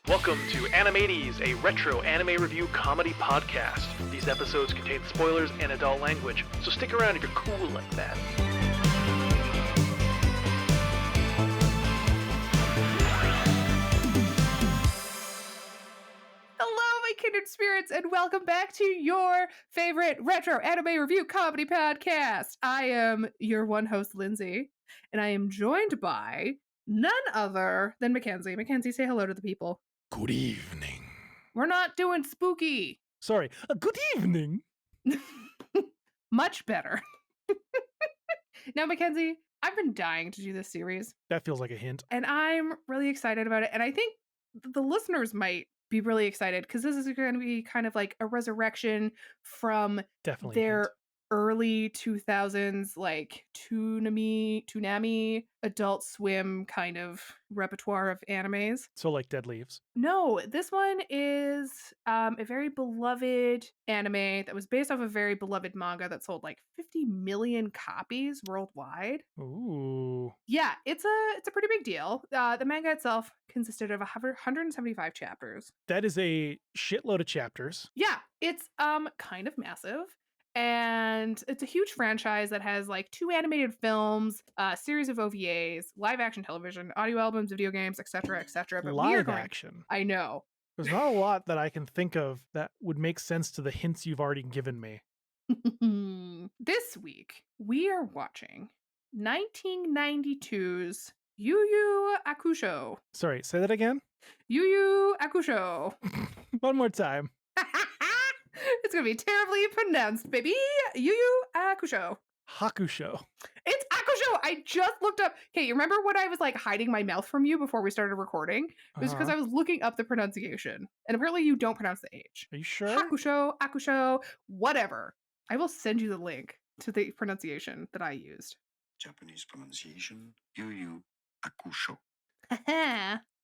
Welcome to 90's, a retro anime review comedy podcast. These episodes contain spoilers and adult language, so stick around if you're cool like that. Hello, my kindred spirits, and welcome back to your favorite retro anime review comedy podcast. I am your one host, Lindsay, and I am joined by none other than Mackenzie. Mackenzie, say hello to the people. Good evening. We're not doing spooky. Sorry, good evening. Much better. Now, Mackenzie, I've been dying to do this series, That feels like a hint. and I'm really excited about it. And I think the listeners might be really excited because this is going to be kind of like a resurrection from Definitely a their hint. early 2000s like Toonami Adult Swim kind of repertoire of animes. So like Dead Leaves. No, this one is a very beloved anime that was based off a very beloved manga that sold like 50 million copies worldwide. Ooh. Yeah, it's a pretty big deal. The manga itself consisted of 175 chapters. That is a shitload of chapters. Yeah, it's kind of massive. And it's a huge franchise that has like 2 animated films, a series of OVAs, live action television, audio albums, video games, etc., etc. But we are Live going. action. I know. There's not a lot that I can think of that would make sense to the hints you've already given me. This week we are watching 1992's YuYu Hakusho. Sorry, say that again? YuYu Hakusho. One more time. It's gonna be terribly pronounced, baby. YuYu Hakusho. Hakusho. It's Hakusho. I just looked up. Okay, you remember when I was like hiding my mouth from you before we started recording? It was because I was looking up the pronunciation, and apparently you don't pronounce the H. Are you sure? Hakusho, whatever. I will send you the link to the pronunciation that I used. Japanese pronunciation, YuYu Hakusho.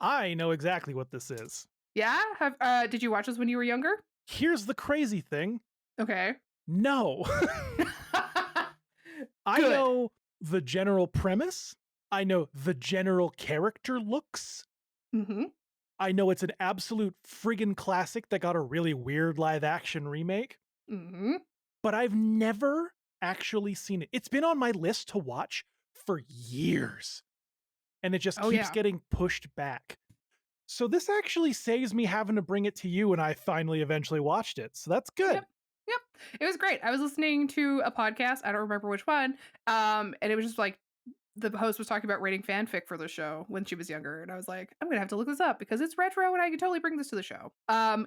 I know exactly what this is. Yeah? Did you watch this when you were younger? Here's the crazy thing. Okay. No. I Good. know the general premise. I know the general character looks. Mm-hmm. I know it's an absolute friggin' classic that got a really weird live action remake, Mm-hmm. but I've never actually seen it. It's been on my list to watch for years, and it just Oh, keeps yeah. getting pushed back. So this actually saves me having to bring it to you, and I finally eventually watched it. So that's good. Yep. It was great. I was listening to a podcast. I don't remember which one. And it was just like the host was talking about rating fanfic for the show when she was younger. And I was like, I'm going to have to look this up because it's retro and I can totally bring this to the show.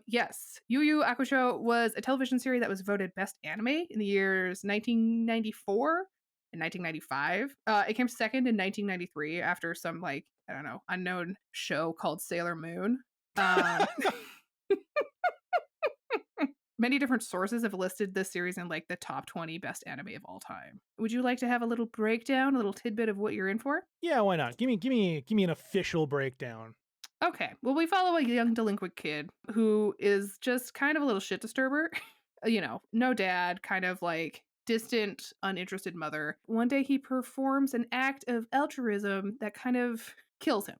Yes. YuYu Hakusho was a television series that was voted best anime in the years 1994 and 1995. It came second in 1993 after some like, I don't know, unknown show called Sailor Moon. Many different sources have listed this series in like the top 20 best anime of all time. Would you like to have a little breakdown, a little tidbit of what you're in for? Yeah, why not? Give me an official breakdown. Okay. Well, we follow a young delinquent kid who is just kind of a little shit disturber. You know, no dad, kind of like distant, uninterested mother. One day he performs an act of altruism that kind of kills him.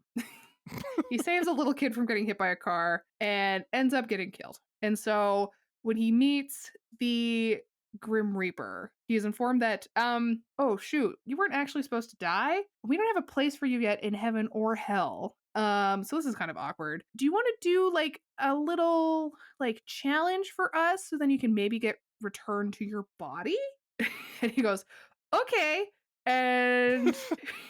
He saves a little kid from getting hit by a car and ends up getting killed. And so when he meets the Grim Reaper, he is informed that, oh shoot, you weren't actually supposed to die. We don't have a place for you yet in heaven or hell. So this is kind of awkward. Do you want to do like a little like challenge for us so then you can maybe get returned to your body? And he goes, okay. And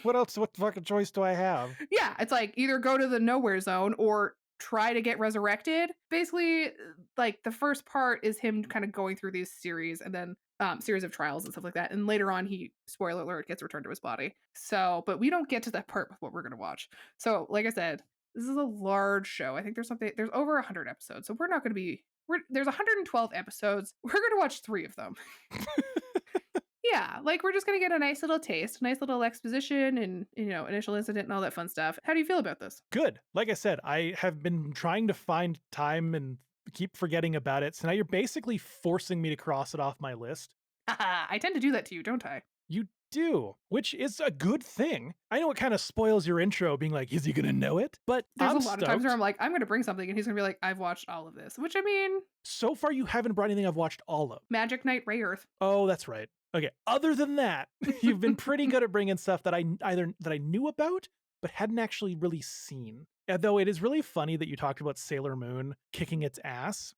What else? What fucking choice do I have? yeah, it's like either go to the nowhere zone or try to get resurrected. Basically, like the first part is him kind of going through these series and then series of trials and stuff like that. And later on, he, spoiler alert, gets returned to his body. So, but we don't get to that part with what we're going to watch. So, like I said, this is a large show. I think there's over 100 episodes. So we're not going to be, there's 112 episodes. We're going to watch 3 of them. Yeah, like we're just gonna get a nice little taste, nice little exposition and, you know, initial incident and all that fun stuff. How do you feel about this? Good. Like I said, I have been trying to find time and keep forgetting about it. So now you're basically forcing me to cross it off my list. I tend to do that to you, don't I? You do, which is a good thing. I know it kind of spoils your intro being like, is he going to know it? But There's I'm a lot of times where I'm stoked. like, I'm going to bring something, and he's going to be like, I've watched all of this. Which, I mean, So far, you haven't brought anything I've watched all of. Magic Knight Ray Earth. Oh, that's right. Okay. Other than that, you've been pretty good at bringing stuff that I knew about, but hadn't actually really seen. Though it is really funny that you talked about Sailor Moon kicking its ass,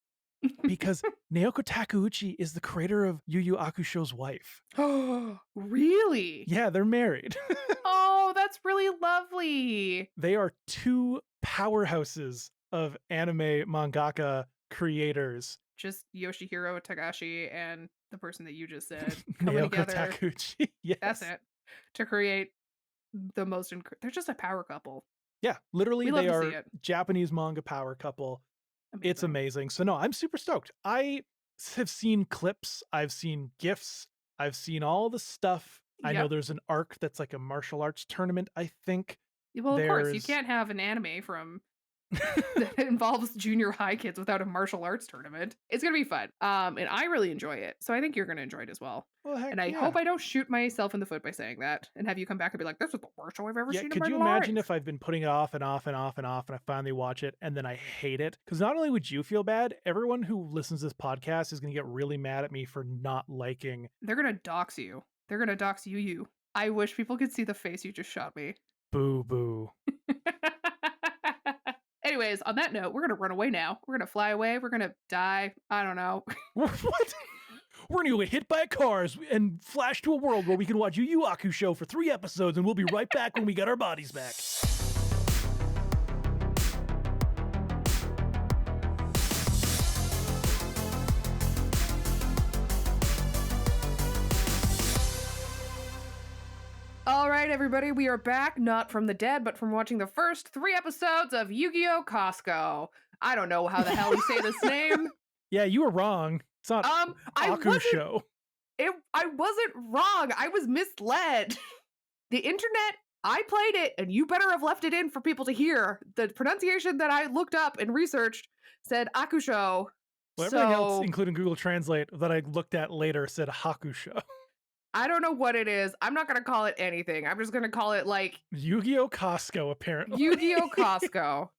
because Naoko Takeuchi is the creator of Yu Yu Hakusho's wife. Oh, really? Yeah, they're married. Oh, that's really lovely. They are two powerhouses of anime mangaka creators. Just Yoshihiro Tagashi and the person that you just said coming Naoko together. Takeuchi. Yes. That's it. To create the most. They're just a power couple. Yeah, literally, We love they to are see it. Japanese manga power couple. It's Amazing. amazing. So no, I'm super stoked. I have seen clips, I've seen GIFs, I've seen all the stuff. I know Yep. there's an arc that's like a martial arts tournament, I think. Well, of course, you There's- can't have an anime from that involves junior high kids without a martial arts tournament. It's gonna be fun. And I really enjoy it. So I think you're gonna enjoy it as well. Well, heck And I yeah. hope I don't shoot myself in the foot by saying that and have you come back and be like, this is the worst show I've ever Yeah, seen could in you my imagine life. if I've been putting it off and off and off and off and I finally watch it and then I hate it? Because not only would you feel bad, everyone who listens to this podcast is going to get really mad at me for not liking. They're gonna dox you. They're gonna dox you. I wish people could see the face you just shot me. Boo boo. Anyways, on that note, we're gonna run away now. We're gonna fly away. We're gonna die. I don't know. What? We're going to get hit by cars and flash to a world where we can watch Yu Yu Hakusho for 3 episodes and we'll be right back when we get our bodies back. All right, everybody, we are back, not from the dead, but from watching the first 3 episodes of Yu-Gi-Oh! Costco. I don't know how the hell you say this name. Yeah, you were wrong. It's not I wasn't Hakusho. I wasn't wrong. I was misled. The internet, I played it, and you better have left it in for people to hear. The pronunciation that I looked up and researched said Hakusho. Well, everything else, So including Google Translate, that I looked at later said Hakusho. I don't know what it is. I'm not gonna call it anything. I'm just gonna call it like Yu-Gi-Oh! Costco, apparently. Yu-Gi-Oh! Costco.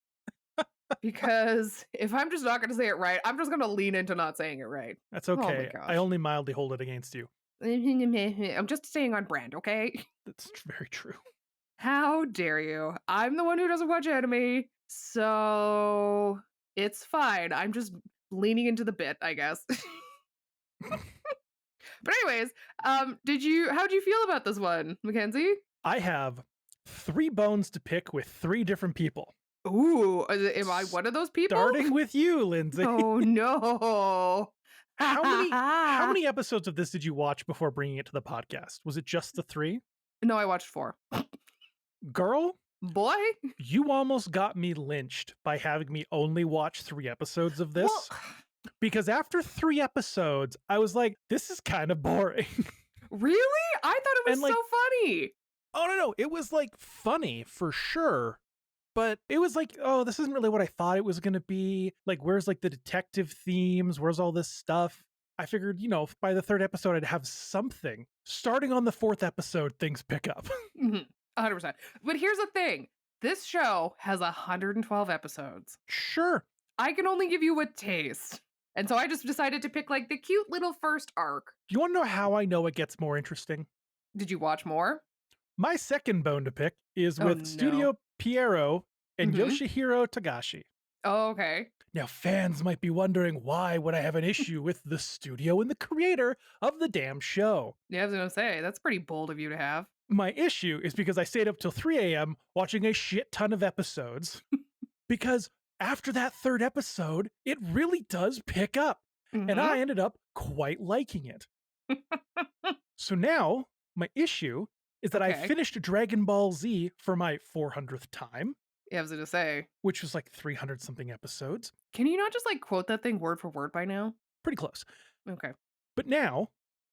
Because if I'm just not gonna say it right, I'm just gonna lean into not saying it right. That's Oh my okay. gosh. I only mildly hold it against you. I'm just staying on brand, okay? That's very true. How dare you? I'm the one who doesn't watch anime, so it's fine. I'm just leaning into the bit, I guess. But anyways, how'd you feel about this one, Mackenzie? I have 3 bones to pick with 3 different people. Ooh, am I one of those people? Starting with you, Lindsay. Oh no. How many episodes of this did you watch before bringing it to the podcast? Was it just the 3? No, I watched 4. Girl, Boy? you almost got me lynched by having me only watch 3 episodes of this. Well, Because after 3 episodes, I was like, this is kind of boring. really? I thought it was And, like, so funny. Oh, no. It was like funny for sure. But it was like, oh, this isn't really what I thought it was going to be. Like, where's like the detective themes? Where's all this stuff? I figured, by the 3rd episode, I'd have something. Starting on the 4th episode, things pick up. 100%. But here's the thing. This show has 112 episodes. Sure. I can only give you a taste. And so I just decided to pick like the cute little first arc. Do you want to know how I know it gets more interesting? Did you watch more? My second bone to pick is Oh, with no. Studio Pierrot and Mhm. Yoshihiro Tagashi. Oh, okay. Now, fans might be wondering why would I have an issue with the studio and the creator of the damn show. Yeah, I was gonna say, that's pretty bold of you to have. My issue is because I stayed up till 3 a.m. watching a shit ton of episodes. Because after that 3rd episode, it really does pick up. Mhm. And I ended up quite liking it. So now, my issue is that I Okay. finished Dragon Ball Z for my 400th time, Yeah, I was gonna say, which was like 300 something episodes. can you not just like quote that thing word for word by now? Pretty close. Okay. But now,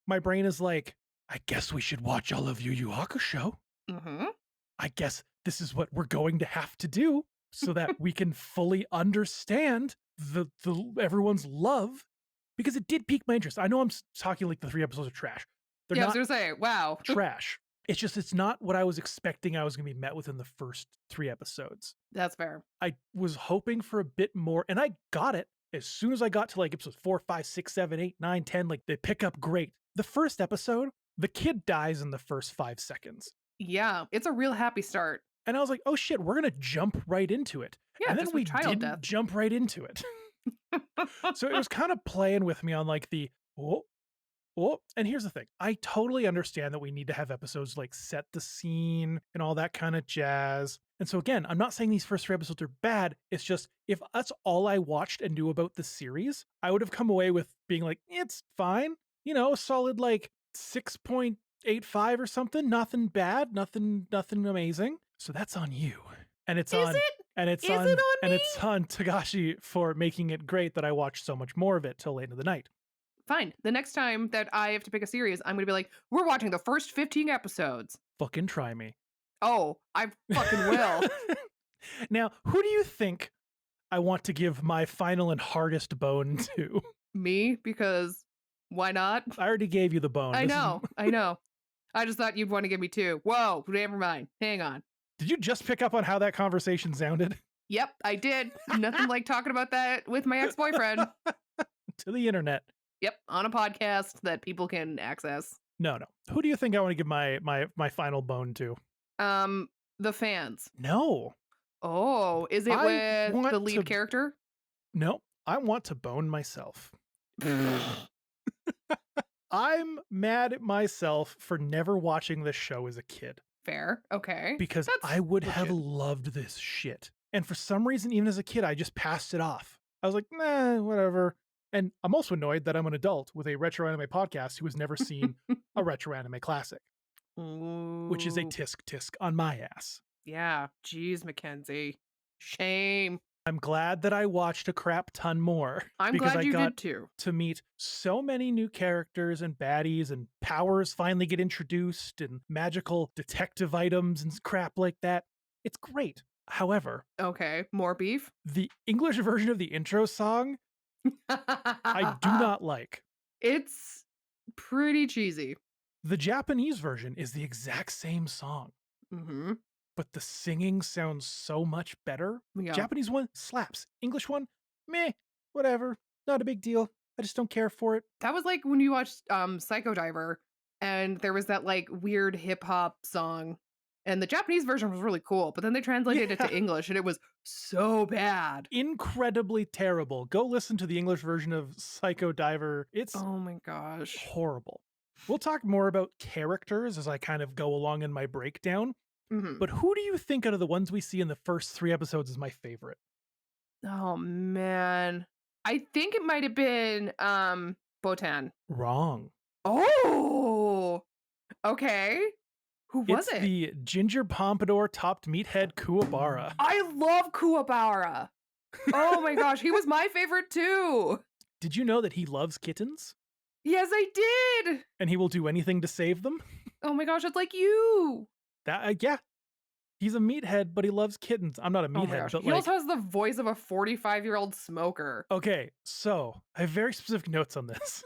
my brain is like, I guess we should watch all of Yu Yu Hakusho. Mm-hmm. I guess this is what we're going to have to do so that we can fully understand the everyone's love, because it did pique my interest. I know I'm talking like the 3 episodes are trash, They're I not was gonna say, wow. trash. It's not what I was expecting I was going to be met with in the first 3 episodes. That's fair. I was hoping for a bit more, and I got it. As soon as I got to like episodes 4, 5, 6, 7, 8, 9, 10, like they pick up great. The first episode, the kid dies in the first 5 seconds. Yeah, it's a real happy start. And I was like, oh shit, we're going to jump right into it. Yeah, and then just we with child didn't death. jump right into it. So it was kind of playing with me on like the, and here's the thing. I totally understand that we need to have episodes like set the scene and all that kind of jazz. And so again, I'm not saying these first 3 episodes are bad. It's just if that's all I watched and knew about the series, I would have come away with being like, it's fine. You know, a solid like 6.85 or something. Nothing bad, nothing amazing. So that's on you. And it's Is on it? and it's Is on it on and me? it's on Tagashi for making it great that I watched so much more of it till late into the night. Fine. The next time that I have to pick a series, I'm gonna be like, we're watching the first 15 episodes. Fucking try me. Oh, I fucking will. Now, who do you think I want to give my final and hardest bone to? Me, because why not? I already gave you the bone. I This is- know. I know. I just thought you'd want to give me 2. Whoa, never mind. Hang on. Did you just pick up on how that conversation sounded? Yep, I did. Nothing like talking about that with my ex-boyfriend. To the internet. Yep, on a podcast that people can access. No. Who do you think I want to give my final bone to? The fans. No. Oh, is it I with want the lead to- character? No. I want to bone myself. I'm mad at myself for never watching this show as a kid. Fair. Okay. Because That's I would have legit. loved this shit. And for some reason, even as a kid, I just passed it off. I was like, nah, whatever. And I'm also annoyed that I'm an adult with a retro anime podcast who has never seen a retro anime classic, which is a Ooh. tisk on my ass. Yeah. Jeez, Mackenzie. Shame. I'm glad that I watched a crap ton more. I'm because glad I you got did too. to meet so many new characters and baddies, and powers finally get introduced, and magical detective items and crap like that. It's great. However, Okay. More beef? the English version of the intro song, I do not like. It's pretty cheesy. The Japanese version is the exact same song, Mm-hmm. but the singing sounds so much better. Yeah. Japanese one slaps. English one, meh, whatever. Not a big deal. I just don't care for it. That was like when you watched Psycho Diver and there was that like weird hip hop song. And the Japanese version was really cool, but then they translated it Yeah. to English and it was so bad. Incredibly terrible. Go listen to the English version of Psycho Diver. It's Oh my gosh. horrible. We'll talk more about characters as I kind of go along in my breakdown. Mhm. But who do you think out of the ones we see in the first 3 episodes is my favorite? Oh man. I think it might have been Botan. Wrong. Oh. Okay. Who was It's it? the ginger pompadour topped meathead Kuwabara. I love Kuwabara. Oh my gosh, he was my favorite too. Did you know that he loves kittens Yes, I did. and he will do anything to save them? Oh my gosh, it's like you. That yeah. He's a meathead, but he loves kittens. I'm not a Oh my meathead, gosh. but He like also has the voice of a 45-year-old smoker. okay, so I have very specific notes on this.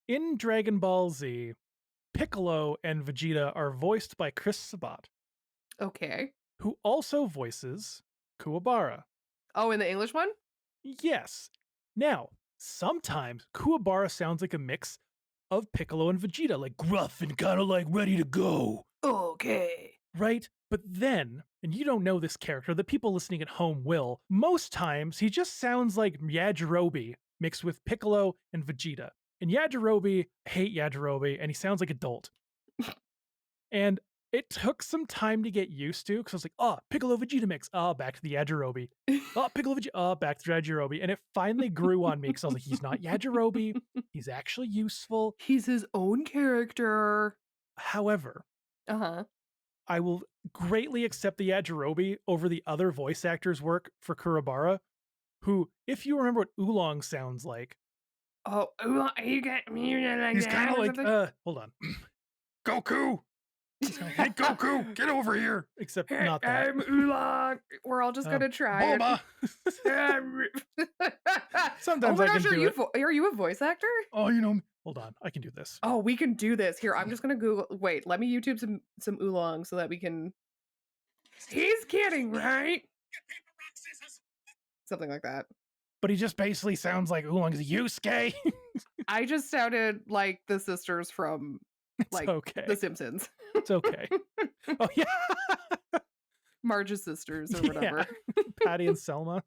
In Dragon Ball Z, Piccolo and Vegeta are voiced by Chris Sabat, Okay. who also voices Kuwabara. Oh, in the English one? Yes. Now, sometimes Kuwabara sounds like a mix of Piccolo and Vegeta, like gruff and kind of like ready to go, Okay. right? But then, and you don't know this character, the people listening at home will, most times he just sounds like Yajirobe mixed with Piccolo and Vegeta. And Yajirobe, I hate Yajirobe, and he sounds like adult. And it took some time to get used to, because I was like, oh, Piccolo Vegeta mix. Oh, back to the Yajirobe. Oh, Piccolo Vegeta. Oh, back to Yajirobe. And it finally grew on me, because I was like, he's not Yajirobe. He's actually useful. He's his own character. However, Uh-huh. I will greatly accept the Yajirobe over the other voice actors' work for Kuwabara, who, if you remember what Oolong sounds like, Oh, you got me like he's that kind of or like, something? hold on. Goku! He's kinda, hey, Goku, get over here! Except Hey, not that. I'm Oolong. We're all just gonna try Bulma! it. Sometimes oh I my can gosh, do it. are you a voice actor? Oh, you know, Hold on, I can do this. Oh, we can do this. Here, I'm just gonna Google. Wait, let me YouTube some oolong so that we can. He's kidding, right? Something like that. But he just basically sounds like Oolong's Yusuke. I just sounded like the sisters from like okay. The Simpsons. It's okay. Oh yeah, Marge's sisters or whatever. Patty and Selma.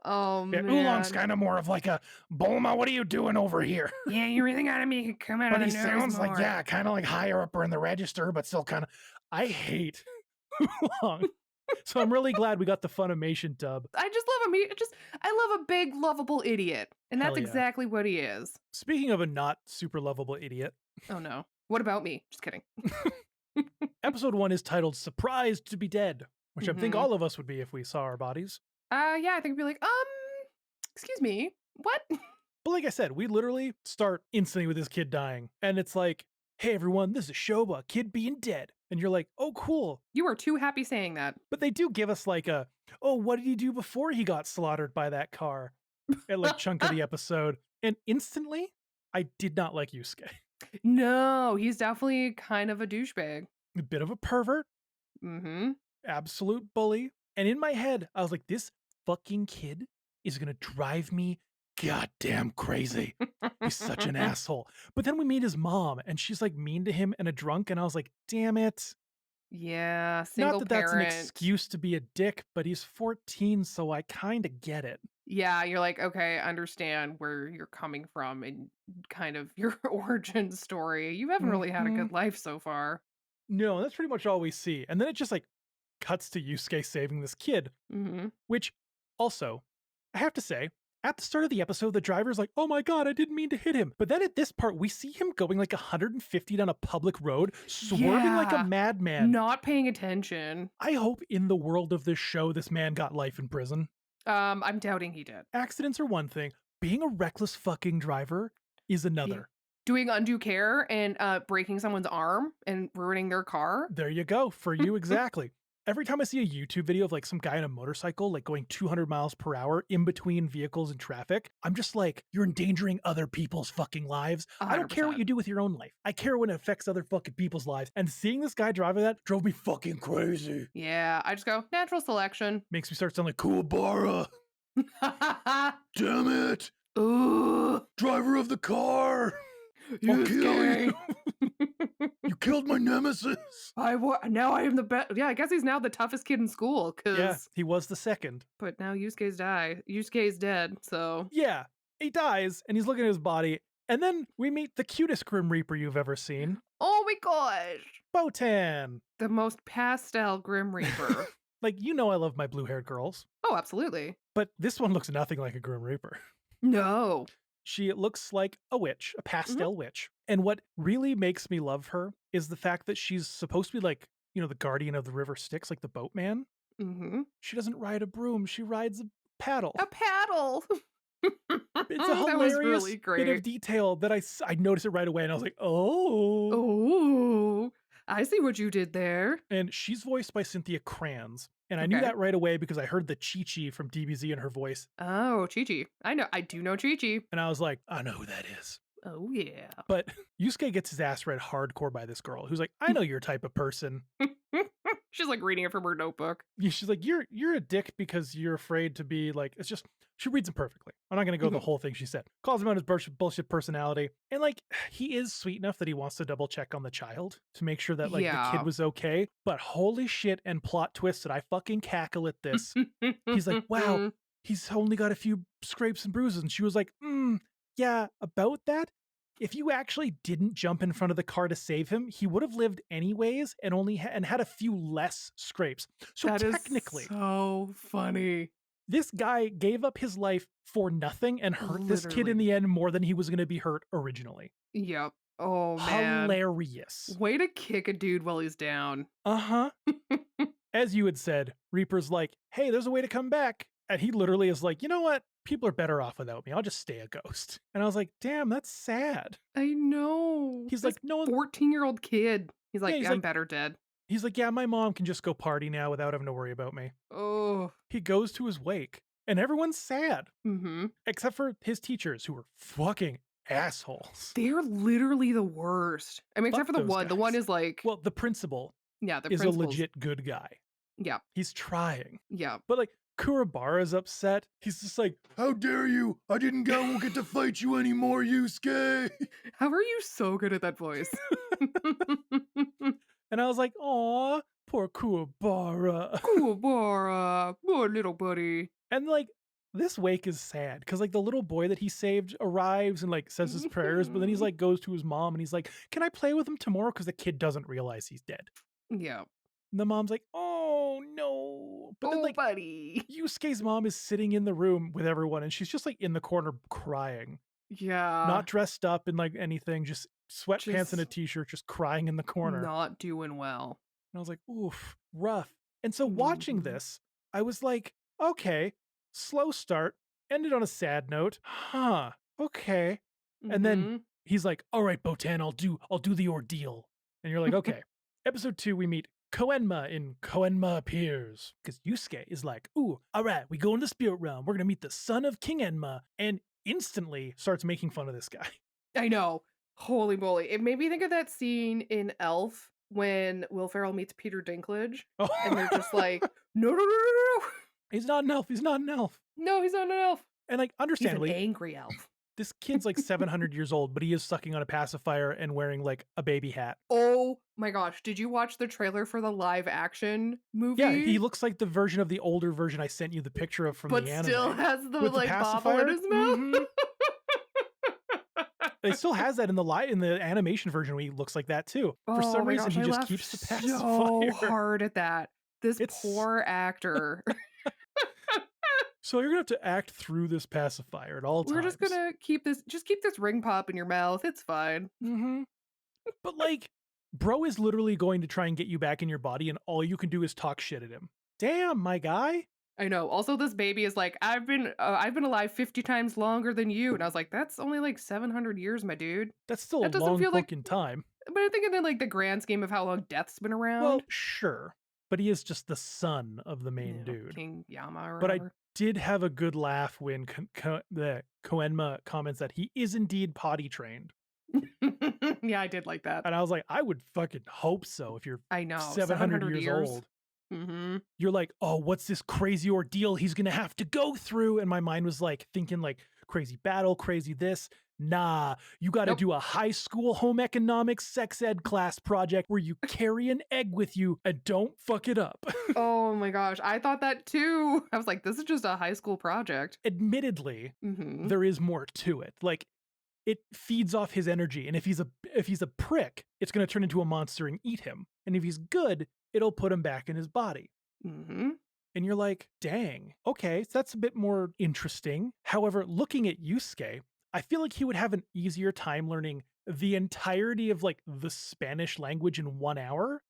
Oh Yeah, man. Oolong's kind of more of like a Bulma. What are you doing over here? Yeah, you really gotta make it come out But of he the nose sounds like more. kind of like higher up or in the register, but still kind of. I hate Oolong. So I'm really glad we got the Funimation dub. I just love him. I love a big, lovable idiot. And Hell that's yeah. exactly what he is. Speaking of a not super lovable idiot, Oh no. What about me? Just kidding. episode 1 is titled Surprised to be Dead, which I think Mhm. all of us would be if we saw our bodies. Yeah, I think we'd be like, excuse me, what? But like I said, we literally start instantly with this kid dying. And it's like, hey everyone, this is a show about a kid being dead. And you're like, oh cool. You are too happy saying that. But they do give us like a, oh, what did he do before he got slaughtered by that car? At like chunk of the episode. And instantly, I did not like Yusuke. No, he's definitely kind of a douchebag. A bit of a pervert, Mm-hmm. absolute bully. And in my head, I was like, this fucking kid is gonna drive me goddamn crazy. He's such an asshole. But then we meet his mom, and she's like mean to him and a drunk, and I was like, damn it. Yeah, single Not that that's an parent. excuse to be a dick, but he's 14, so I kind of get it. Yeah, you're like, okay, I understand where you're coming from and kind of your origin story. You haven't really had a good life so far. No, that's pretty much all we see. And then it just like cuts to Yusuke saving this kid, Mm-hmm. which also, I have to say, at the start of the episode, the driver's like, oh my God, I didn't mean to hit him. But then at this part, we see him going like 150 down a public road, swerving like a Yeah. madman. Not paying attention. I hope in the world of this show, this man got life in prison. I'm doubting he did. Accidents are one thing. Being a reckless fucking driver is another. Doing undue care and breaking someone's arm and ruining their car. There you go. For you, exactly. Every time I see a YouTube video of like some guy on a motorcycle, like going 200 miles per hour in between vehicles and traffic, I'm just like, you're endangering other people's fucking lives. I don't care what 100%. you do with your own life. I care when it affects other fucking people's lives. And seeing this guy driving that drove me fucking crazy. Yeah, I just go, natural selection. Makes me start sounding like Kuwabara. Damn it. Ooh, Driver of the car. I'll kill you. You killed my nemesis. Now I am the best. Yeah, I guess he's now the toughest kid in school. Yeah, he was the second. But now Yusuke's dead. So Yeah, he dies and he's looking at his body. And then we meet the cutest Grim Reaper you've ever seen, oh my gosh, Botan. the most pastel Grim Reaper. Like, you know I love my blue-haired girls, Oh, absolutely. but this one looks nothing like a Grim Reaper. No. She looks like a witch, a pastel witch. And what really makes me love her is the fact that she's supposed to be like, you know, the guardian of the river Styx, like the boatman. Mm-hmm. She doesn't ride a broom, she rides a paddle. A paddle. It's a That was hilarious really bit of great. detail that I noticed it right away and I was like, oh. Oh, I see what you did there. And she's voiced by Cynthia Kranz. And I knew Okay. that right away because I heard the Chi-Chi from DBZ in her voice. Oh, Chi-Chi. I do know Chi-Chi. And I was like, I know who that is. Oh, yeah. But Yusuke gets his ass read hardcore by this girl who's like, I know your type of person. She's like reading it from her notebook. She's like, you're a dick because you're afraid to be like, it's just, she reads him perfectly. I'm not going to go the whole thing she said. Calls him out his bullshit personality. And like, he is sweet enough that he wants to double check on the child to make sure that like the Yeah. kid was okay. But holy shit and plot twist that I fucking cackle at this. He's like, wow, he's only got a few scrapes and bruises. And she was like, yeah, about that. If you actually didn't jump in front of the car to save him, he would have lived anyways and only had a few less scrapes. So That is technically, so funny. this guy gave up his life for nothing and hurt this kid in Literally. the end more than he was going to be hurt originally. Yep. Oh, man. Hilarious. Way to kick a dude while he's down. Uh-huh. As you had said, Reaper's like, hey, there's a way to come back. And he literally is like, you know what? People are better off without me. I'll just stay a ghost. And I was like, damn, that's sad. I know. He's This like, no one, 14-year-old kid. He's like, he's I'm like- better dead. he's like, yeah, my mom can just go party now without having to worry about me. Oh. He goes to his wake and everyone's sad Mm-hmm. except for his teachers who were fucking assholes. They're literally the worst. I mean, except for Fuck the those one. The one guys. is like, Well, the principal yeah, the is a principal's. legit good guy. Yeah, He's trying. yeah. But like Kurabara's upset. He's just like, how dare you? I won't get to fight you anymore, Yusuke. How are you so good at that voice? And I was like, aw, poor Kurabara. Kuwabara, poor little buddy. And like this wake is sad because like the little boy that he saved arrives and like says his prayers, but then he's like goes to his mom and he's like, can I play with him tomorrow? Because the kid doesn't realize he's dead. Yeah. And the mom's like, oh no. But then like buddy. Yusuke's mom is sitting in the room with everyone and she's just like in the corner crying. Yeah. Not dressed up in like anything, just sweatpants and a Just t-shirt, just crying in the corner. not doing well. And I was like, oof, rough. And so watching Mhm. this, I was like, okay, slow start, ended on a sad note. Huh, okay. And then Mhm. he's like, all right, Botan, I'll do the ordeal. And you're like, okay. Episode 2, we meet Koenma in Koenma Appears. Because Yusuke is like, ooh, all right, we go in the spirit realm. We're going to meet the son of King Enma. And instantly starts making fun of this guy. I know. Holy moly. It made me think of that scene in Elf when Will Ferrell meets Peter Dinklage. Oh. And they're just like, no. He's not an elf. He's not an elf. No, he's not an elf. And like, He's an understandably, angry elf. this kid's like 700 years old, but he is sucking on a pacifier and wearing like a baby hat. Oh my gosh. Did you watch the trailer for the live action movie? Yeah, he looks like the version of the older version I sent you the picture of from but the anime. still has the With the like bobble pacifier? in his mouth. Mhm. It still has that in the animation version where he looks like that too. For some reason, he just keeps the pacifier. So hard at that. This It's- poor actor. So you're gonna have to act through this pacifier at all times. We're just gonna keep this ring pop in your mouth. It's fine. Mm-hmm. But like, bro is literally going to try and get you back in your body, and all you can do is talk shit at him. Damn, my guy. I know. Also, this baby is like, I've been alive 50 times longer than you, and I was like, that's only like 700 years, my dude. That's still That a doesn't long feel like- fucking time. But I think in like the grand scheme of how long death's been around. Well, sure, but he is just the son of the you main know, dude. King Yama or But I whatever. did have a good laugh when the Koenma comments that he is indeed potty trained. Yeah, I did like that. And I was like, I would fucking hope so if you're I know. 700 years old. Mm-hmm. You're like, oh, what's this crazy ordeal he's going to have to go through? And my mind was like thinking like crazy battle, crazy this. Nah, you got to Nope. do a high school home economics sex ed class project where you carry an egg with you and don't fuck it up. Oh my gosh, I thought that too. I was like, this is just a high school project. Admittedly, Mm-hmm. there is more to it. Like, it feeds off his energy, and if he's a prick, it's going to turn into a monster and eat him. And if he's good, it'll put him back in his body. Mm-hmm. And you're like, dang, okay, so that's a bit more interesting. However, looking at Yusuke, I feel like he would have an easier time learning the entirety of like the Spanish language in 1 hour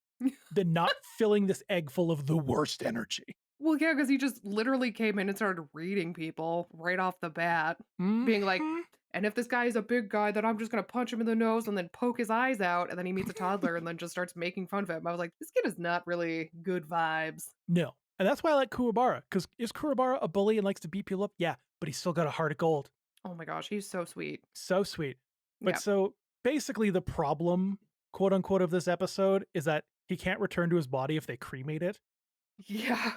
than not filling this egg full of the worst energy. Well, yeah, because he just literally came in and started reading people right off the bat, being like, Mhm. and if this guy is a big guy, then I'm just going to punch him in the nose and then poke his eyes out. And then he meets a toddler and then just starts making fun of him. I was like, this kid is not really good vibes. No. And that's why I like Kuwabara, because is Kuwabara a bully and likes to beat people up? Yeah, but he's still got a heart of gold. Oh my gosh, he's so sweet. So sweet. But Yeah. so basically the problem, quote unquote, of this episode is that he can't return to his body if they cremate it. Yeah.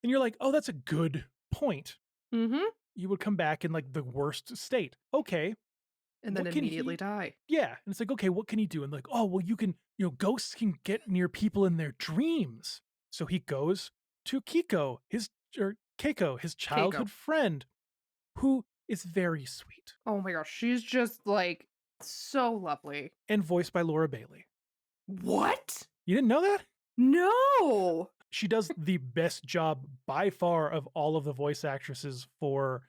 And you're like, oh, that's a good point. Mm-hmm. You would come back in like the worst state. Okay. And then What can immediately he- die. Yeah. And it's like, okay, what can he do? And like, oh, well, ghosts can get near people in their dreams. So he goes to Keiko, his childhood friend, who is very sweet Oh my gosh, she's just like so lovely. and voiced by Laura Bailey. What? You didn't know that? No. She does the best job by far of all of the voice actresses for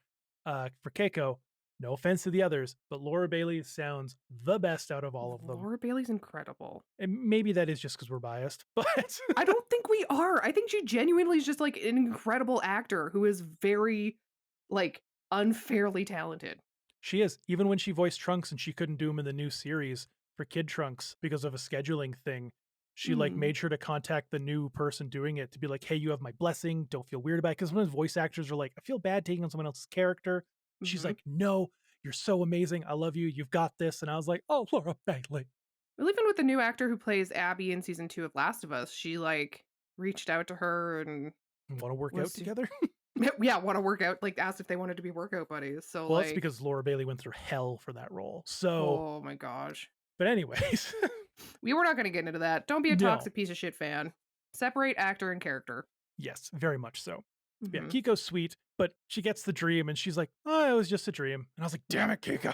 Keiko. No offense to the others, but Laura Bailey sounds the best out of all of them. Laura Bailey's incredible. And maybe that is just because we're biased, but I don't think we are. I think she genuinely is just like an incredible actor who is very like unfairly talented. she is. Even when she voiced Trunks and she couldn't do him in the new series for Kid Trunks because of a scheduling thing, she like Mm. made sure to contact the new person doing it to be like, hey, you have my blessing. Don't feel weird about it. Because sometimes voice actors are like, I feel bad taking on someone else's character. She's Mhm. like, no, you're so amazing. I love you. You've got this. And I was like, oh, Laura Bailey. Well, even with the new actor who plays Abby in season 2 of Last of Us, she like reached out to her and Want to work out Was- together? yeah, want to work out, like asked if they wanted to be workout buddies. So Well, like, that's because Laura Bailey went through hell for that role. So, oh my gosh, but anyways, we were not going to get into that. Don't be a No. toxic piece of shit fan. Separate actor and character. yes, very much so. Yeah, Mhm. Kiko's sweet, but she gets the dream and she's like, oh, it was just a dream. And I was like, damn it, Kiko.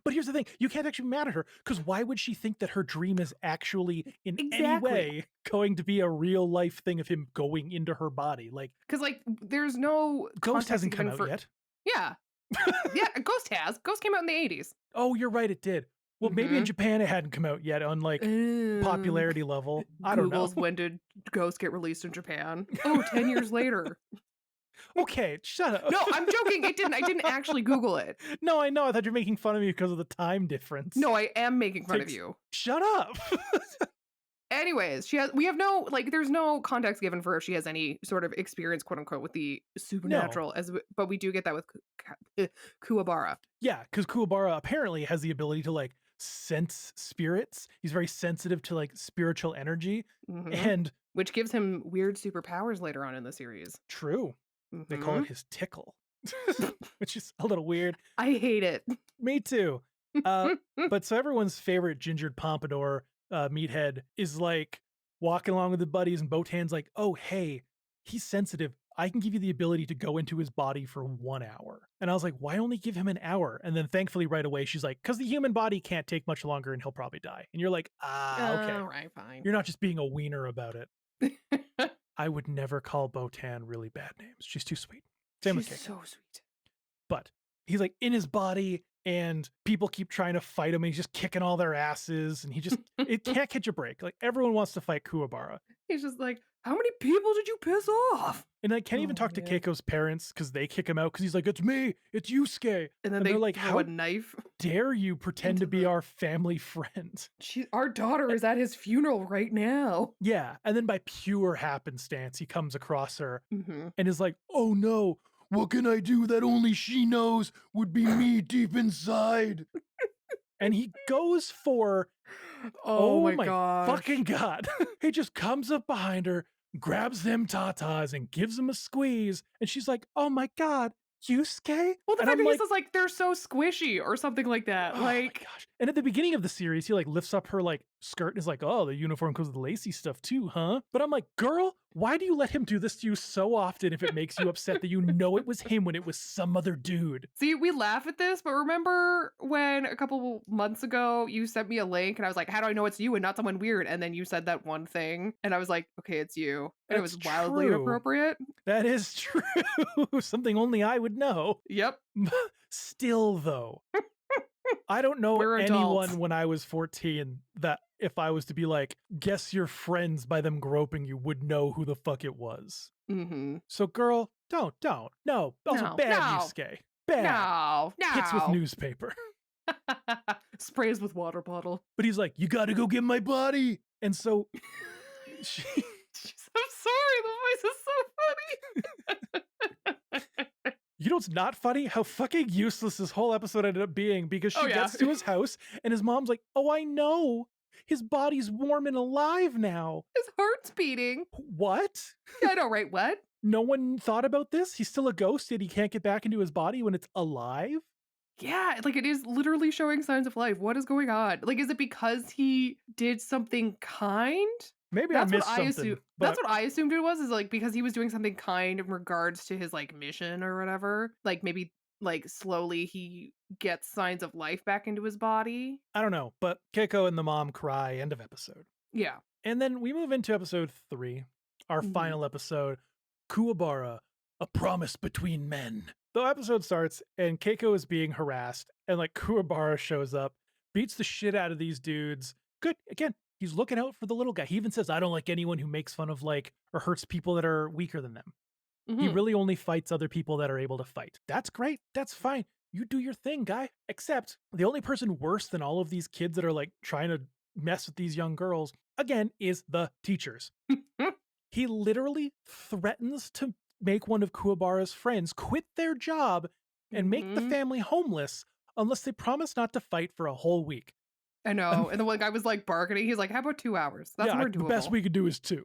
But here's the thing. You can't actually be mad at her because why would she think that her dream is actually in any Exactly. way going to be a real life thing of him going into her body? Like, Because like, there's no Ghost context hasn't come even out for- yet. Yeah, yeah, Ghost has. Ghost came out in the 80s. Oh, you're right, it did. Well, maybe in Mhm. Japan it hadn't come out yet on like popularity level. I don't know. Google's when did Ghost get released in Japan? Oh, 10 years later. Okay, shut up. No, I'm joking. It didn't. I didn't actually Google it. No, I know. I thought you're making fun of me because of the time difference. No, I am making fun of Takes- you. Shut up. Anyways, we have no, like, there's no context given for if she has any sort of experience, quote unquote, with the supernatural, but we do get that with Kuwabara. Yeah, because Kuwabara apparently has the ability to like sense spirits. He's very sensitive to like spiritual energy. Mhm. And Which gives him weird superpowers later on in the series. true, they call Mhm. it his tickle, which is a little weird. I hate it. Me too. But so everyone's favorite gingered pompadour meathead is like walking along with the buddies, and Botan's like, oh, hey, he's sensitive. I can give you the ability to go into his body for 1 hour. And I was like, why only give him an hour? And then thankfully right away, she's like, because the human body can't take much longer and he'll probably die. And you're like, okay. All right, fine. You're not just being a wiener about it. I would never call Botan really bad names. She's too sweet. Same with She's Keiko. so sweet. But he's like in his body and people keep trying to fight him and he's just kicking all their asses and he just it can't catch a break. Like everyone wants to fight Kuwabara. He's just like, how many people did you piss off? And I can't even Oh, talk to man. Keiko's parents because they kick him out because he's like, it's me, it's Yusuke. And then And they they're like, throw how a knife. dare you pretend to into be the- our family friend? Our daughter is at his funeral right now. Yeah. And then by pure happenstance, he comes across her Mm-hmm. and is like, oh no, what can I do that only she knows would be me deep inside? And he goes for, Oh, my gosh. fucking God. He just comes up behind her, grabs them tatas and gives him a squeeze. And she's like, oh my God, Yusuke? Well, the And fact I'm that he like, says like they're so squishy or something like that. oh my Like, gosh. And at the beginning of the series, he like lifts up her like skirt and is like, oh, the uniform comes with lacy stuff too, huh? But I'm like, girl, why do you let him do this to you so often if it makes you upset that you know it was him when it was some other dude? see, we laugh at this, but remember when a couple months ago you sent me a link and I was like, how do I know it's you and not someone weird? And then you said that one thing and I was like, okay, it's you. And it was That's wildly true. inappropriate. That is true. Something only I would know. Yep. Still, though, I don't know We're anyone adults. when I was 14 that if I was to be like, guess your friends by them groping you would know who the fuck it was. Mm-hmm. So, girl, don't. No. Also, No, bad no. Yusuke. Bad. No. Hits with newspaper. Sprays with water bottle. But he's like, you gotta go get my body. And so she, I'm sorry, the voice is so funny. you know what's not funny? How fucking useless this whole episode ended up being because she Oh, yeah. gets to his house and his mom's like, oh, I know. His body's warm and alive now. His heart's beating. What? Yeah, I know, right? What? No one thought about this? He's still a ghost yet he can't get back into his body when it's alive? Yeah, like it is literally showing signs of life. What is going on? Like, is it because he did something kind? Maybe That's I what missed I something. assume. But That's what I assumed it was. Is like because he was doing something kind in regards to his like mission or whatever. Like maybe like slowly he gets signs of life back into his body. I don't know. But Keiko and the mom cry, end of episode. Yeah. And then we move into episode 3, our Mhm. final episode, Kuwabara, A Promise Between Men. The episode starts and Keiko is being harassed and like Kuwabara shows up, beats the shit out of these dudes. Good. Again, he's looking out for the little guy. He even says, I don't like anyone who makes fun of like or hurts people that are weaker than them. He Mhm. really only fights other people that are able to fight. That's great. That's fine. You do your thing, guy. Except the only person worse than all of these kids that are like trying to mess with these young girls, again, is the teachers. He literally threatens to make one of Kuwabara's friends quit their job and make the Mhm. family homeless unless they promise not to fight for a whole week. I know. And the one guy was like bargaining. He's like, how about 2 hours? That's yeah, more the doable. best we could do is 2.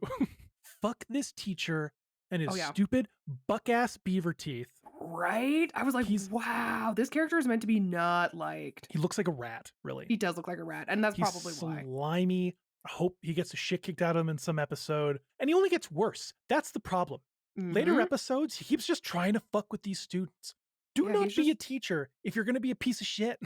Fuck this teacher and his Oh, yeah. stupid buck-ass beaver teeth. Right? I was like, He's- wow, this character is meant to be not liked. He looks like a rat, really. He does look like a rat, and that's He's probably why. slimy. I hope he gets the shit kicked out of him in some episode. And he only gets worse. That's the problem. Later Mhm. episodes, he keeps just trying to fuck with these students. Do Yeah, not he's be a just- teacher if you're going to be a piece of shit.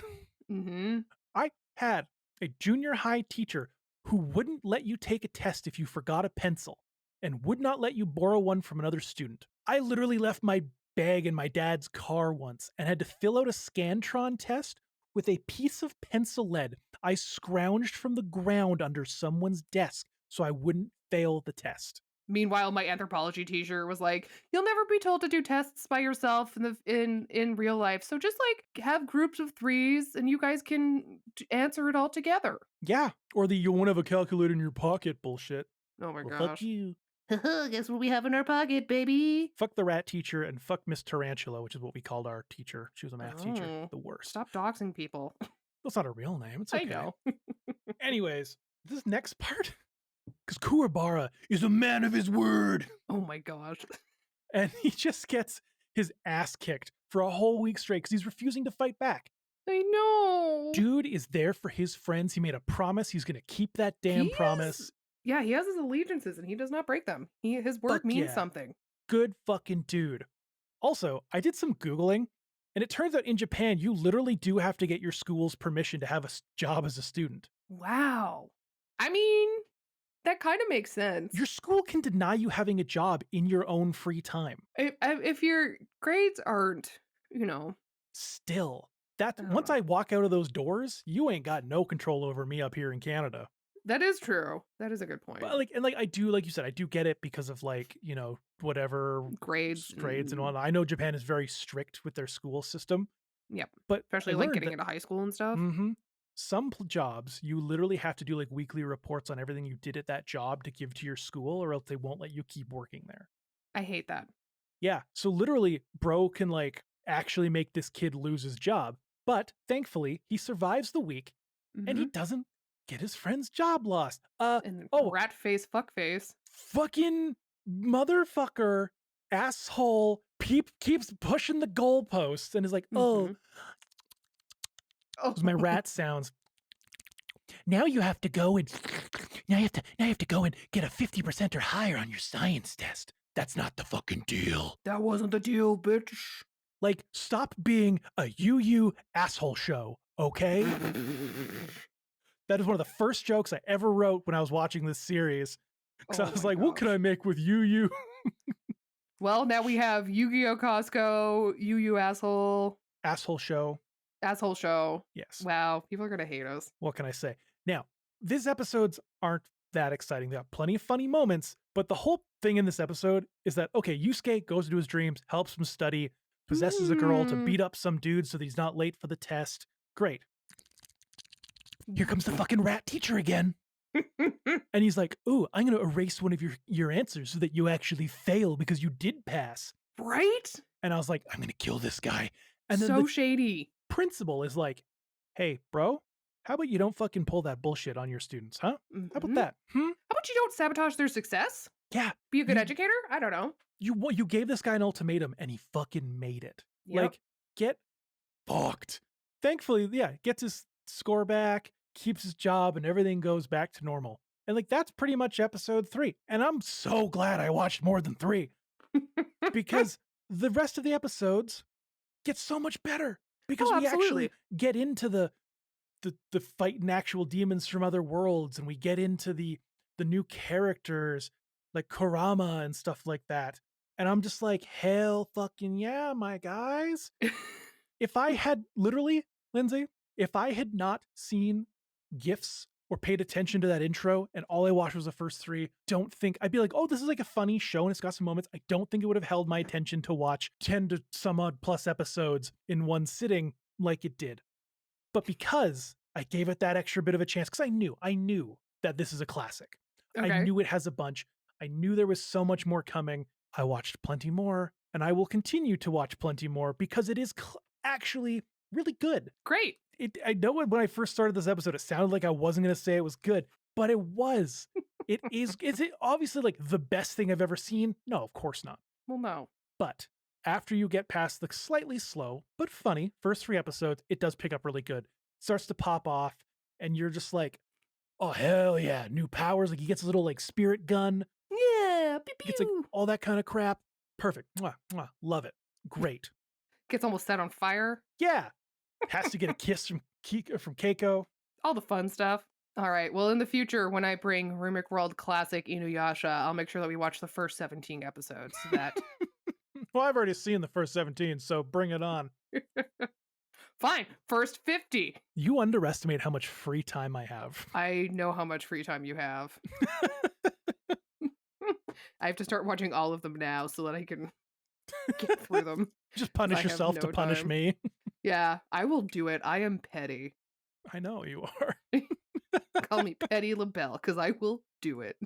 Mhm. I had a junior high teacher who wouldn't let you take a test if you forgot a pencil and would not let you borrow one from another student. I literally left my bag in my dad's car once and had to fill out a Scantron test with a piece of pencil lead I scrounged from the ground under someone's desk so I wouldn't fail the test. Meanwhile, my anthropology teacher was like, "You'll never be told to do tests by yourself in real life. So just like have groups of 3s, and you guys can answer it all together." Yeah, or the you won't have a calculator in your pocket bullshit. Oh my Well, gosh! fuck you. Guess what we have in our pocket, baby? Fuck the rat teacher and fuck Miss Tarantula, which is what we called our teacher. She was a math teacher. Oh, The worst. Stop doxing people. That's not a real name. It's okay. I know. Anyways, this next part, because Kuwabara is a man of his word, Oh my gosh! and he just gets his ass kicked for a whole week straight because he's refusing to fight back. I know. Dude is there for his friends. He made a promise. He's going to keep that damn He promise. is- Yeah, he has his allegiances and he does not break them. His word Fuck means yeah. something. Good fucking dude. Also, I did some Googling, and it turns out in Japan, you literally do have to get your school's permission to have a job as a student. Wow. I mean, that kind of makes sense. Your school can deny you having a job in your own free time. If your grades aren't, you know, Still, that I don't once know. I walk out of those doors, you ain't got no control over me up here in Canada. that is true. That is a good point. But I do, like you said, I do get it because of whatever grades, grades and whatnot. I know Japan is very strict with their school system. Yep. But especially I like learned getting that- into high school and stuff. Some jobs, you literally have to do like weekly reports on everything you did at that job to give to your school, or else they won't let you keep working there. I hate that. Yeah. So literally, bro can like actually make this kid lose his job. But thankfully, he survives the week and he doesn't get his friend's job lost. And rat face, fuck face. Fucking motherfucker, asshole, keeps pushing the goalposts and is like, oh, Oh, those are my rat sounds. Now you have to go and get a 50% or higher on your science test. That's not the fucking deal. that wasn't the deal, bitch. Like, stop being a YuYu asshole show, okay? That is one of the first jokes I ever wrote when I was watching this series. Because Oh I was my like, what could gosh. I make with YuYu? Well, now we have Yu-Gi-Oh! Costco, YuYu asshole, Asshole show. asshole show. Yes. Wow, people are gonna hate us. What can I say? Now, these episodes aren't that exciting. They have plenty of funny moments, but the whole thing in this episode is that, okay, Yusuke goes into his dreams, helps him study, possesses a girl to beat up some dude so that he's not late for the test. Great. Here comes the fucking rat teacher again. And he's like, ooh, I'm going to erase one of your answers so that you actually fail because you did pass. Right? And I was like, I'm going to kill this guy. And then So the shady. principal is like, hey, bro, how about you don't fucking pull that bullshit on your students, huh? How about Mhm. that? How about you don't sabotage their success? Yeah. Be a good You- educator? I don't know. You gave this guy an ultimatum and he fucking made it. Yep. Like, get fucked. Thankfully, yeah, gets his score back, keeps his job, and everything goes back to normal. And like, that's pretty much episode 3. And I'm so glad I watched more than 3 because the rest of the episodes get so much better because Oh, we absolutely. actually get into the fighting actual demons from other worlds, and we get into the new characters like Kurama and stuff like that. And I'm just like, hell fucking yeah, my guys. If I had literally, Lindsay, if I had not seen GIFs or paid attention to that intro and all I watched was the first 3, don't think I'd be like, oh, this is like a funny show and it's got some moments. I don't think it would have held my attention to watch 10 to some odd plus episodes in one sitting like it did. But because I gave it that extra bit of a chance, because I knew that this is a classic. I Okay. knew it has a bunch. I knew there was so much more coming. I watched plenty more, and I will continue to watch plenty more because it is actually really good. Great. I know when I first started this episode, it sounded like I wasn't going to say it was good, but it was. Is it obviously like the best thing I've ever seen? No, of course not. Well, no. But after you get past the slightly slow but funny first 3 episodes, it does pick up really good. Starts to pop off, and you're just like, oh, hell yeah, new powers. Like he gets a little like spirit gun. Yeah. Pew, pew. Gets like all that kind of crap. Perfect. Mwah, mwah. Love it. Great. Gets almost set on fire. Yeah. Has to get a kiss from Keiko. All the fun stuff. All right. Well, in the future, when I bring Remake World Classic Inuyasha, I'll make sure that we watch the first 17 episodes. So that Well, I've already seen the first 17, so bring it on. Fine. First 50. You underestimate how much free time I have. I know how much free time you have. I have to start watching all of them now so that I can get through them. Just punish I have yourself to no punish time. me. Yeah, I will do it. I am petty. I know you are. Call me Petty LaBelle because I will do it.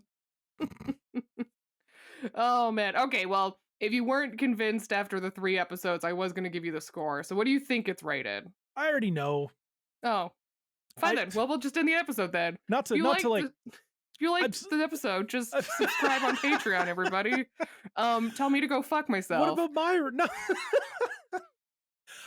Oh, man. Okay, well, if you weren't convinced after the 3 episodes, I was going to give you the score. So what do you think it's rated? I already know. Oh, fine then. Well, we'll just end the episode then. Not to If you I'm liked the episode, just subscribe on Patreon, everybody. Tell me to go fuck myself. What about my no?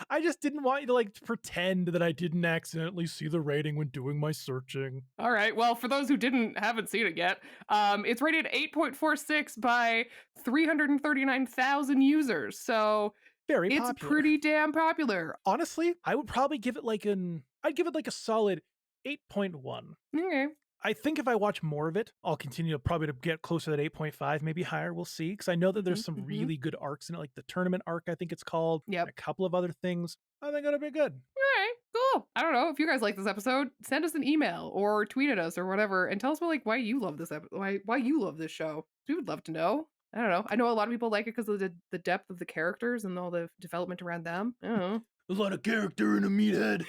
I just didn't want you to like pretend that I didn't accidentally see the rating when doing my searching. All right. Well, for those who haven't seen it yet, it's rated 8.46 by 339,000 users. So Very it's popular. pretty damn popular. Honestly, I would probably give it like I'd give it like a solid 8.1. Okay. I think if I watch more of it, I'll continue probably to get closer to that 8.5, maybe higher. We'll see. Because I know that there's some really good arcs in it, like the tournament arc, I think it's called. Yep. And a couple of other things. I think it'll be good. All right. Cool. I don't know if you guys like this episode. Send us an email or tweet at us or whatever, and tell us why you love this episode. Why you love this show. We would love to know. I don't know. I know a lot of people like it because of the depth of the characters and all the development around them. I don't know. A lot of character in a meathead.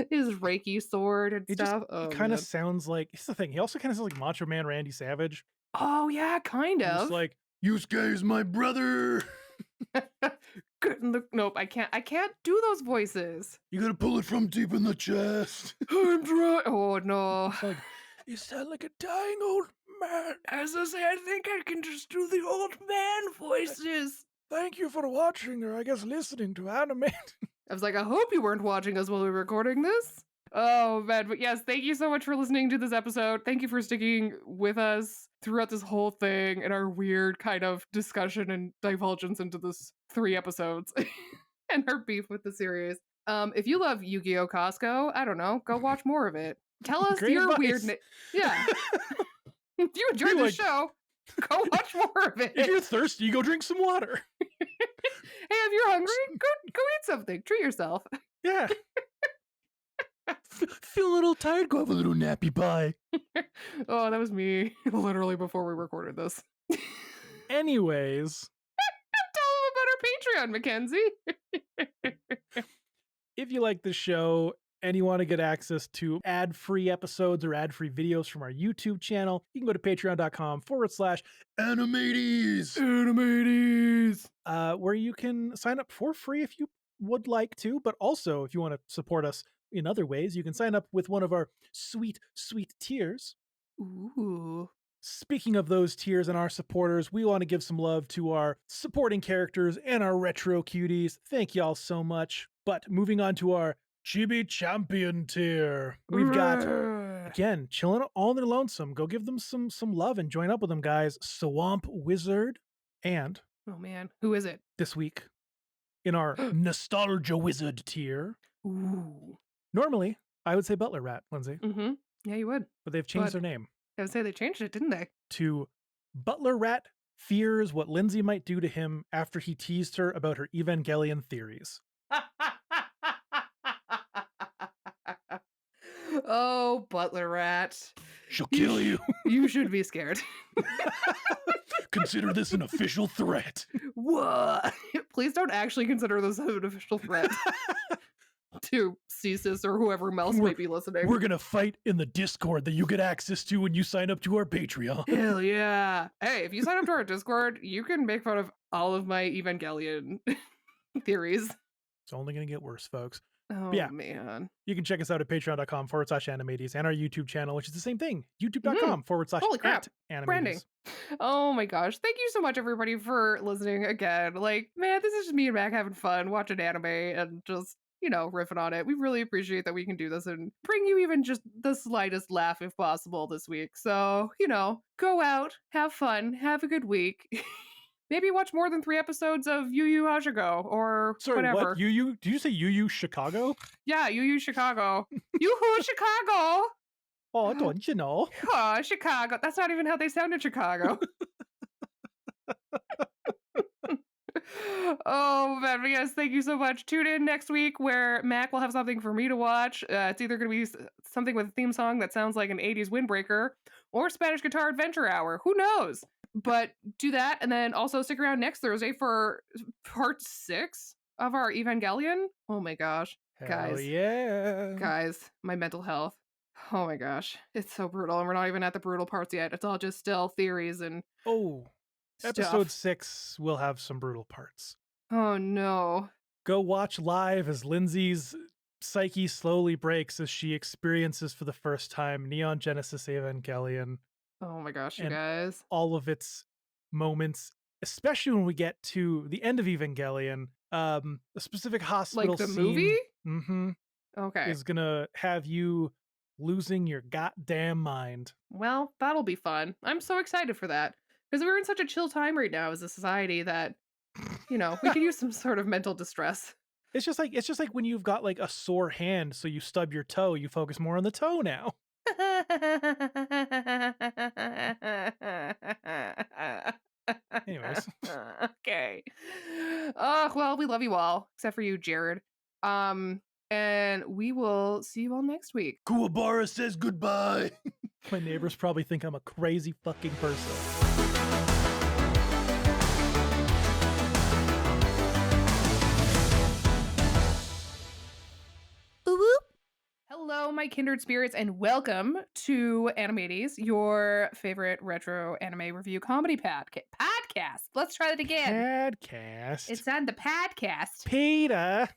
His Reiki sword and stuff. He kind of sounds like, here's the thing, he also kind of sounds like Macho Man Randy Savage. Oh yeah, kind of. He's like, Yusuke is my brother. Nope, I can't do those voices. You gotta pull it from deep in the chest. I'm trying. Oh no. It's like, you sound like a dying old man. As I say, I think I can just do the old man voices. Thank you for watching, or I guess listening to anime. I was like, I hope you weren't watching us while we were recording this. Oh, man. But yes, thank you so much for listening to this episode. Thank you for sticking with us throughout this whole thing and our weird kind of discussion and divulgence into this 3 episodes and our beef with the series. If you love Yu-Gi-Oh! Costco, I don't know, go watch more of it. Tell us Great your advice. weird... Yeah. If you enjoyed the show, go watch more of it. If you're thirsty, go drink some water. Hey, if you're hungry, go eat something. Treat yourself. Yeah. Feel a little tired? Go have a little nappy pie. Oh, that was me literally before we recorded this. Anyways. Tell them about our Patreon, Mackenzie. If you like the show and you want to get access to ad-free episodes or ad-free videos from our YouTube channel, you can go to patreon.com/animates. Animates. Where you can sign up for free if you would like to, but also if you want to support us in other ways, you can sign up with one of our sweet, sweet tiers. Ooh. Speaking of those tiers and our supporters, we want to give some love to our supporting characters and our retro cuties. Thank y'all so much. But moving on to our Chibi Champion tier, we've got, again, chilling all in their lonesome. Go give them some love and join up with them, guys. Swamp Wizard. And Oh man, who is it? this week in our Nostalgia Wizard tier, Ooh. normally I would say Butler Rat, Lindsay, Mm-hmm. Yeah, you would. but they've changed But- their name I would say they changed it, didn't they? to Butler Rat fears what Lindsay might do to him after he teased her about her Evangelion theories. Oh, Butler Rat. She'll You kill you. You should be scared. Consider this an official threat. What? Please don't actually consider this an official threat to CSIS or whoever else might be listening. We're gonna fight in the Discord that you get access to when you sign up to our Patreon. Hell yeah. Hey, if you sign up to our Discord, you can make fun of all of my Evangelion theories. It's only going to get worse, folks. Oh, yeah. man. You can check us out at patreon.com/animates and our YouTube channel, which is the same thing. Holy crap. youtube.com/@animates. Branding. Oh my gosh. Thank you so much, everybody, for listening again. Like, man, this is just me and Mac having fun watching anime and just, riffing on it. We really appreciate that we can do this and bring you even just the slightest laugh if possible this week. So, go out, have fun, have a good week. Maybe watch more than 3 episodes of YuYu Hakusho or Sorry, whatever. What? YuYu? Did you say YuYu Chicago? Yeah, YuYu Chicago. Yoo-hoo, Chicago! Oh, don't you know? Oh, Chicago. That's not even how they sound in Chicago. Oh, man. But yes, thank you so much. Tune in next week where Mac will have something for me to watch. It's either going to be something with a theme song that sounds like an 80s windbreaker or Spanish Guitar Adventure Hour. Who knows? But do that. And then also stick around next Thursday for part 6 of our Evangelion. Oh, my gosh. Hell yeah. Guys, my mental health. Oh my gosh, it's so brutal, and we're not even at the brutal parts yet. It's all just still theories and episode 6 will have some brutal parts. Oh no. Go watch live as Lindsay's psyche slowly breaks as she experiences for the first time Neon Genesis Evangelion. Oh my gosh, you guys. All of its moments, especially when we get to the end of Evangelion, a specific hospital like the scene, movie? Mm-hmm. Okay. Is gonna have you losing your goddamn mind. Well, that'll be fun. I'm so excited for that. Because we're in such a chill time right now as a society that, we could use some sort of mental distress. It's just like when you've got like a sore hand, so you stub your toe, you focus more on the toe now. Anyways. Okay. Oh, well, we love you all, except for you, Jared. And we will see you all next week. Kuwabara says goodbye. My neighbors probably think I'm a crazy fucking person. Hello, my kindred spirits, and welcome to Animates, your favorite retro anime review comedy podcast. Let's try that again. Podcast. It's on the podcast. Peter.